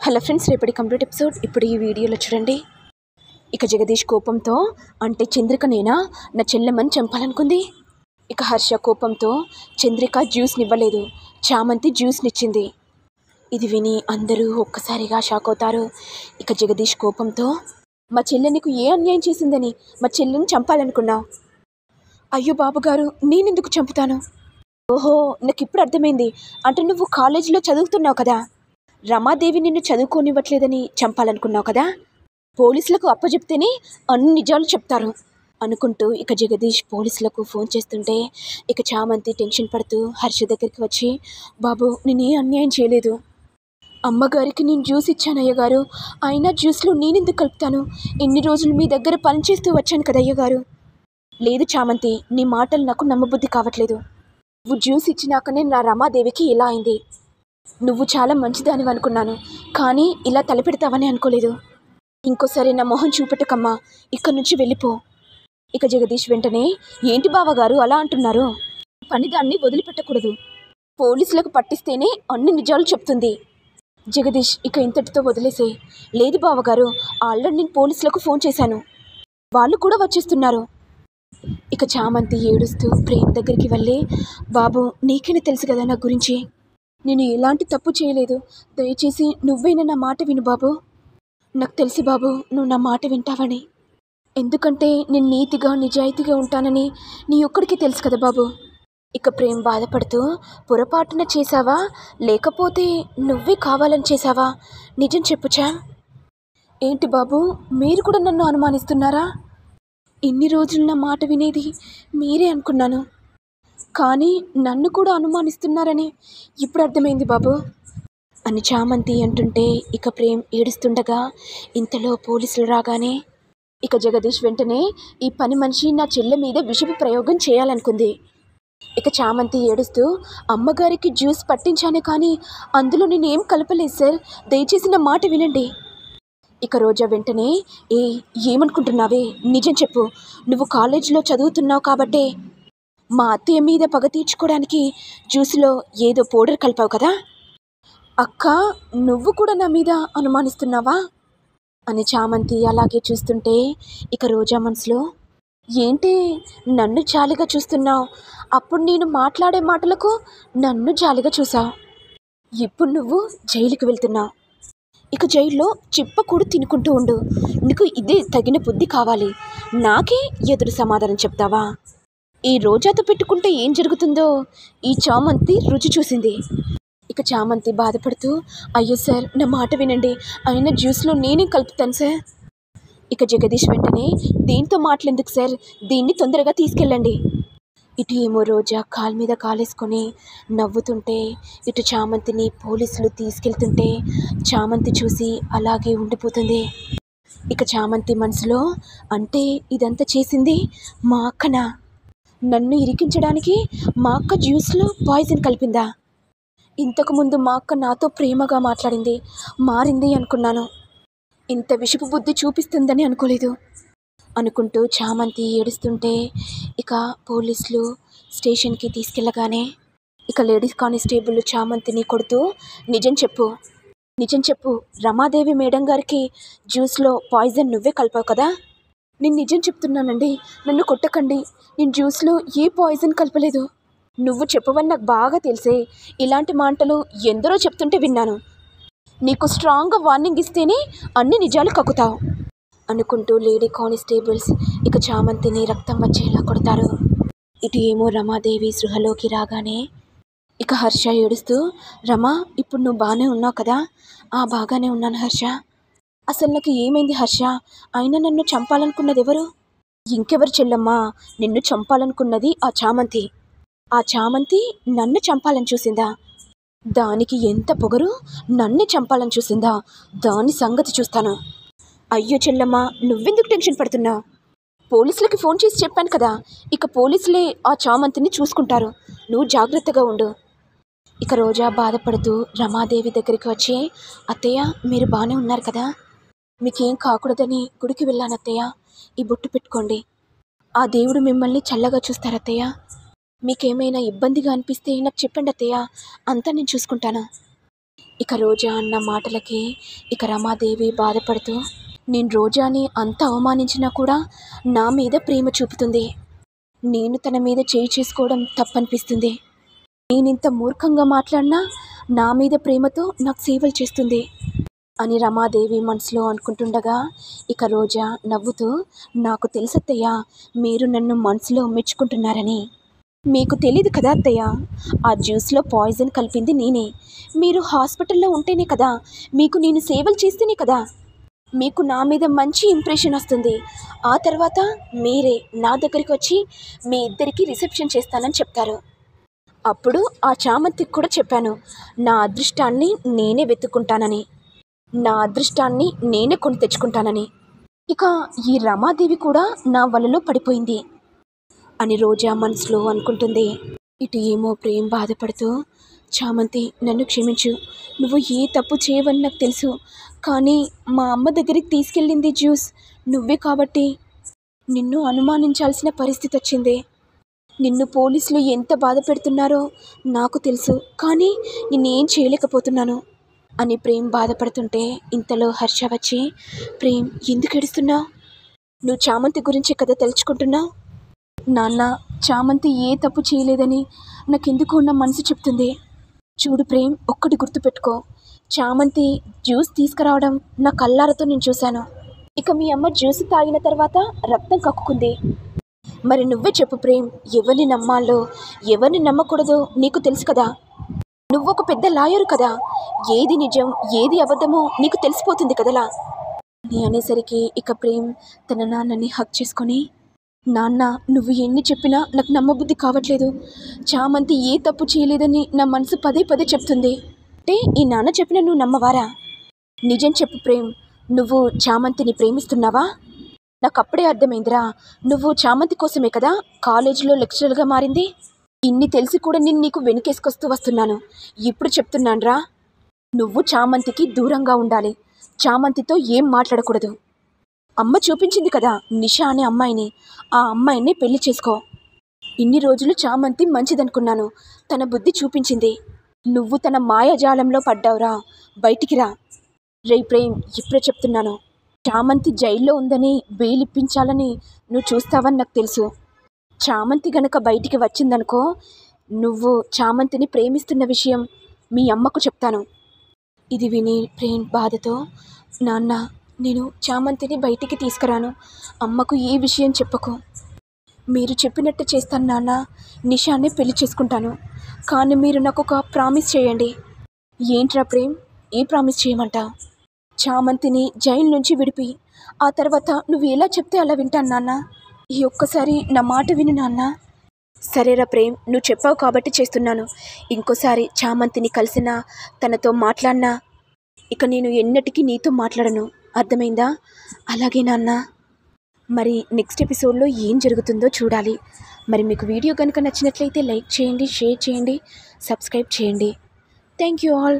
Hello friends, రేపటి complete episode ఇప్పుడు ఈ వీడియోలో చూడండి. ఇక జగదీష్ కోపంతో, అంటే చంద్రిక నేనా నా చెల్లెమ్మని చంపాలనుకుంది. ఇక హర్ష కోపంతో చంద్రిక జ్యూస్నివ్వలేదు, చామంతి జ్యూస్నిచ్చింది. ఇది విని అందరూ ఒక్కసారిగా షాక్ అవుతారు. ఇక జగదీష్ కోపంతో, మా చెల్లె నీకు ఏ అన్యాయం చేసిందని మా చెల్లెని చంపాలనుకున్నావు? అయ్యో బాబుగారు, నేనెందుకు చంపుతాను? ఓహో, నాకు ఇప్పుడు అర్థమైంది. అంటే నువ్వు కాలేజీలో చదువుతున్నావు కదా, రమాదేవి నిన్ను చదువుకోనివ్వట్లేదని చంపాలనుకున్నావు కదా, పోలీసులకు అప్పచెప్తేనే అన్ని నిజాలు చెప్తారు అనుకుంటూ ఇక జగదీష్ పోలీసులకు ఫోన్ చేస్తుంటే ఇక చామంతి టెన్షన్ పడుతూ హర్ష దగ్గరికి వచ్చి, బాబు నేనే అన్యాయం చేయలేదు, అమ్మగారికి నేను జ్యూస్ ఇచ్చాను అయ్యగారు, అయినా జ్యూస్లో నేనెందుకు కలుపుతాను? ఎన్ని రోజులు మీ దగ్గర పనిచేస్తూ వచ్చాను కదా అయ్యగారు. లేదు చామంతి, నీ మాటలు నాకు నమ్మబుద్ధి కావట్లేదు. నువ్వు జ్యూస్ ఇచ్చినాకనే నా రమాదేవికి ఇలా అయింది. నువ్వు చాలా మంచిదానివి అనుకున్నాను, కానీ ఇలా తలపెడతావని అనుకోలేదు. ఇంకోసారి నా మొహం చూపెట్టకమ్మా, ఇక్కడి నుంచి వెళ్ళిపో. ఇక జగదీష్ వెంటనే, ఏంటి బావగారు అలా అంటున్నారు? పనిదాన్ని వదిలిపెట్టకూడదు, పోలీసులకు పట్టిస్తేనే అన్ని నిజాలు చెప్తుంది. జగదీష్ ఇక ఇంతటితో వదిలేసే. లేదు బావగారు, ఆల్రెడీ నేను పోలీసులకు ఫోన్ చేశాను, వాళ్ళు కూడా వచ్చేస్తున్నారు. ఇక చామంతి ఏడుస్తూ ప్రేమ్ దగ్గరికి వెళ్ళి, బాబు నీకైనా తెలుసు కదా నా గురించి, నేను ఎలాంటి తప్పు చేయలేదు, దయచేసి నువ్వైనా నా మాట విను బాబు. నాకు తెలుసు బాబు నువ్వు నా మాట వింటావని, ఎందుకంటే నేను నీతిగా నిజాయితీగా ఉంటానని నీ ఒక్కడికి తెలుసు కదా బాబు. ఇక ప్రేమ్ బాధపడుతూ, పొరపాటున చేశావా లేకపోతే నువ్వే కావాలని చేశావా? నిజం చెప్పుచా. ఏంటి బాబు, మీరు కూడా నన్ను అనుమానిస్తున్నారా? ఇన్ని రోజులు నా మాట వినేది మీరే అనుకున్నాను, కానీ నన్ను కూడా అనుమానిస్తున్నారని ఇప్పుడు అర్థమైంది బాబు అని చామంతి అంటుంటే ఇక ప్రేమ్ ఏడుస్తుండగా ఇంతలో పోలీసులు రాగానే ఇక జగదీష్ వెంటనే, ఈ పని మనిషి నా చెల్లె మీద విషపు ప్రయోగం చేయాలనుకుంది. ఇక చామంతి ఏడుస్తూ, అమ్మగారికి జ్యూస్ పట్టించానే కానీ అందులో నేనేం కలపలేదు సార్, దయచేసి నా మాట వినండి. ఇక రోజా వెంటనే, ఏమనుకుంటున్నావే, నిజం చెప్పు, నువ్వు కాలేజీలో చదువుతున్నావు కాబట్టే మా అత్తయ్య మీద పగ తీర్చుకోవడానికి జ్యూస్లో ఏదో పౌడర్ కలిపావు కదా. అక్క, నువ్వు కూడా నా మీద అనుమానిస్తున్నావా అని చామంతి అలాగే చూస్తుంటే ఇక రోజా మనసులో, ఏంటి నన్ను జాలిగా చూస్తున్నావు? అప్పుడు నేను మాట్లాడే మాటలకు నన్ను జాలిగా చూసావు, ఇప్పుడు నువ్వు జైలుకి వెళ్తున్నావు. ఇక జైల్లో చిప్పకూడు తినుకుంటూ ఉండు, నీకు ఇదే తగిన బుద్ధి కావాలి, నాకే ఎదురు సమాధానం చెప్తావా? ఈ రోజాతో పెట్టుకుంటే ఏం జరుగుతుందో ఈ చామంతి రుచి చూసింది. ఇక చామంతి బాధపడుతూ, అయ్యో సార్ నా మాట వినండి, అయినా జ్యూస్లో నేనే కలుపుతాను సార్. ఇక జగదీష్ వెంటనే, దేంతో మాటలెందుకు సార్, దీన్ని తొందరగా తీసుకెళ్ళండి. ఇటు ఏమో రోజా కాలు మీద కాలేసుకొని నవ్వుతుంటే ఇటు చామంతిని పోలీసులు తీసుకెళ్తుంటే చామంతి చూసి అలాగే ఉండిపోతుంది. ఇక చామంతి మనసులో, అంటే ఇదంతా చేసింది మా అక్కనా? నన్ను ఇరికించడానికి మా అక్క జ్యూస్లో పాయిజన్ కలిపిందా? ఇంతకుముందు మా అక్క నాతో ప్రేమగా మాట్లాడింది, మారింది అనుకున్నాను, ఇంత విషపు బుద్ధి చూపిస్తుందని అనుకోలేదు అనుకుంటూ చామంతి ఏడుస్తుంటే ఇక పోలీసులు స్టేషన్కి తీసుకెళ్ళగానే ఇక లేడీస్ కానిస్టేబుల్ చామంతిని కొడుతూ, నిజం చెప్పు, నిజం చెప్పు, రమాదేవి మేడం గారికి జ్యూస్లో పాయిజన్ నువ్వే కలిపావు కదా. నేను నిజం చెప్తున్నానండి, నన్ను కొట్టకండి, నేను జ్యూస్లో ఏ పాయిజన్ కలపలేదు. నువ్వు చెప్పవని నాకు బాగా తెలిసే, ఇలాంటి మాటలు ఎందరో చెప్తుంటే విన్నాను, నీకు స్ట్రాంగ్గా వార్నింగ్ ఇస్తేనే అన్ని నిజాలు కక్కుతావు అనుకుంటూ లేడీ కానిస్టేబుల్స్ ఇక చామంతిని రక్తం వచ్చేలా కొడతారు. ఇటు ఏమో రమాదేవి సృహలోకి రాగానే ఇక హర్ష ఏడుస్తూ, రమా ఇప్పుడు నువ్వు బాగానే ఉన్నావు కదా? బాగానే ఉన్నాను హర్ష. అసలు నాకు ఏమైంది హర్ష? అయినా నన్ను చంపాలనుకున్నది ఎవరు? ఇంకెవరు చెల్లమ్మా, నిన్ను చంపాలనుకున్నది ఆ చామంతి. ఆ చామంతి నన్ను చంపాలని చూసిందా? దానికి ఎంత పొగరు, నన్ను చంపాలని చూసిందా? దాని సంగతి చూస్తాను. అయ్యో చెల్లమ్మా, నువ్వెందుకు టెన్షన్ పడుతున్నావు? పోలీసులకి ఫోన్ చేసి చెప్పాను కదా, ఇక పోలీసులే ఆ చామంతిని చూసుకుంటారు, నువ్వు జాగ్రత్తగా ఉండు. ఇక రోజా బాధపడుతూ రమాదేవి దగ్గరికి వచ్చి, అత్తయ్య మీరు బాగానే ఉన్నారు కదా, మీకేం కాకూడదని గుడికి వెళ్ళాను అత్తయ్య, ఈ బొట్టు పెట్టుకోండి, ఆ దేవుడు మిమ్మల్ని చల్లగా చూస్తారు అత్తయ్య, మీకేమైనా ఇబ్బందిగా అనిపిస్తే నాకు చెప్పండి అత్తయ్య, అంతా నేను చూసుకుంటాను. ఇక రోజా అన్న మాటలకి ఇక రమాదేవి బాధపడుతూ, నేను రోజాని అంత అవమానించినా కూడా నా మీద ప్రేమ చూపుతుంది. నేను తన మీద చేయి చేసుకోవడం తప్పనిపిస్తుంది. నేనింత మూర్ఖంగా మాట్లాడినా నా మీద ప్రేమతో నాకు సేవలు చేస్తుంది అని రమాదేవి మనసులో అనుకుంటుండగా ఇక రోజా నవ్వుతూ, నాకు తెలుసత్తయ్య, మీరు నన్ను మనసులో మెచ్చుకుంటున్నారని. మీకు తెలీదు కదా అత్తయ్య, ఆ జ్యూస్లో పాయిజన్ కలిపింది నేనే. మీరు హాస్పిటల్లో ఉంటేనే కదా, మీకు నేను సేవలు చేస్తేనే కదా మీకు నా మీద మంచి ఇంప్రెషన్ వస్తుంది. ఆ తర్వాత మీరే నా దగ్గరికి వచ్చి మీ ఇద్దరికి రిసెప్షన్ చేస్తానని చెప్తారు. అప్పుడు ఆ చామంతికి కూడా చెప్పాను, నా అదృష్టాన్ని నేనే వెతుక్కుంటానని, నా అదృష్టాన్ని నేనే కొని తెచ్చుకుంటానని. ఇక ఈ రమాదేవి కూడా నా వలలో పడిపోయింది అని రోజా మనసులో అనుకుంటుంది. ఇటు ఏమో ప్రేమ్ బాధపడుతూ, చామంతి నన్ను క్షమించు, నువ్వు ఏ తప్పు చేయవని నాకు తెలుసు, కానీ మా అమ్మ దగ్గరికి తీసుకెళ్ళింది జ్యూస్ నువ్వే కాబట్టి నిన్ను అనుమానించాల్సిన పరిస్థితి వచ్చింది. నిన్ను పోలీసులు ఎంత బాధ పెడుతున్నారో నాకు తెలుసు, కానీ నిన్నేం చేయలేకపోతున్నాను అని ప్రేమ్ బాధపడుతుంటే ఇంతలో హర్ష వచ్చి, ప్రేమ్ ఎందుకు ఏడుస్తున్నావు? నువ్వు చామంతి గురించి కదా తెలుసుకుంటున్నావు. నాన్న, చామంతి ఏ తప్పు చేయలేదని నాకెందుకు ఉన్న మనసు చెప్తుంది. చూడు ప్రేమ్, ఒక్కటి గుర్తుపెట్టుకో, చామంతి జ్యూస్ తీసుకురావడం నా కళ్ళారతో నేను చూశాను. ఇక మీ అమ్మ జ్యూస్ తాగిన తర్వాత రక్తం కక్కుకుంది. మరి నువ్వే చెప్పు ప్రేమ్, ఎవరిని నమ్మాలో ఎవరిని నమ్మకూడదో నీకు తెలుసు కదా. నువ్వొక పెద్ద లాయరు కదా, ఏది నిజం ఏది అబద్ధమో నీకు తెలిసిపోతుంది కదలా అని అనేసరికి ఇక ప్రేమ్ తన నాన్నని హక్ చేసుకొని, నాన్న, నువ్వు ఎన్ని చెప్పినా నాకు నమ్మబుద్ధి కావట్లేదు. చామంతి ఏ తప్పు చేయలేదని నా మనసు పదే పదే చెప్తుంది. అంటే ఈ నాన్న చెప్పిన నువ్వు నమ్మవారా? నిజం చెప్పు ప్రేమ్, నువ్వు చామంతిని ప్రేమిస్తున్నావా? నాకు అప్పుడే అర్థమైందిరా, నువ్వు చామంతి కోసమే కదా కాలేజీలో లెక్చరర్గా మారింది. ఇన్ని తెలిసి కూడా నేను నీకు వెనుకేసుకొస్తూ వస్తున్నాను. ఇప్పుడు చెప్తున్నానురా, నువ్వు చామంతికి దూరంగా ఉండాలి. చామంతితో ఏం మాట్లాడకూడదు. అమ్మ చూపించింది కదా నిషా అనే అమ్మాయిని, ఆ అమ్మాయిని పెళ్లి చేసుకో. ఇన్ని రోజులు చామంతి మంచిదనుకున్నాను, తన బుద్ధి చూపించింది. నువ్వు తన మాయాజాలంలో పడ్డావురా, బయటికి రా. రే ప్రేమ్, ఇప్పుడే చెప్తున్నాను, చామంతి జైల్లో ఉందని బెయిల్ ఇప్పించాలని నువ్వు చూస్తావని నాకు తెలుసు. చామంతి గనక బయటికి వచ్చిందనుకో, నువ్వు చామంతిని ప్రేమిస్తున్న విషయం మీ అమ్మకు చెప్తాను. ఇది విని ప్రేమ్ బాధతో, నాన్న, నేను చామంతిని బయటికి తీసుకురాను, అమ్మకు ఏ విషయం చెప్పకు. మీరు చెప్పినట్టు చేస్తాను నాన్న, నిషానే పెళ్లి చేసుకుంటాను. కానీ మీరు నాకు ఒక ప్రామిస్ చేయండి. ఏంట్రా ప్రేమ్, ఏ ప్రామిస్ చేయమంటావు? చామంతిని జైలు నుంచి విడిపి ఆ తర్వాత నువ్వు ఎలా చెప్తే అలా వింటాను నాన్న. ఈ ఒక్కసారి నా మాట విను నాన్న. సరేరా ప్రేమ్, నువ్వు చెప్పావు కాబట్టి చేస్తున్నాను. ఇంకోసారి చామంతిని కలిసినా తనతో మాట్లాడినా ఇక నేను ఎన్నటికీ నీతో మాట్లాడను, అర్థమైందా? అలాగే నాన్న. మరి నెక్స్ట్ ఎపిసోడ్లో ఏం జరుగుతుందో చూడాలి. మరి మీకు వీడియో కనుక నచ్చినట్లయితే లైక్ చేయండి, షేర్ చేయండి, సబ్స్క్రైబ్ చేయండి. Thank you all.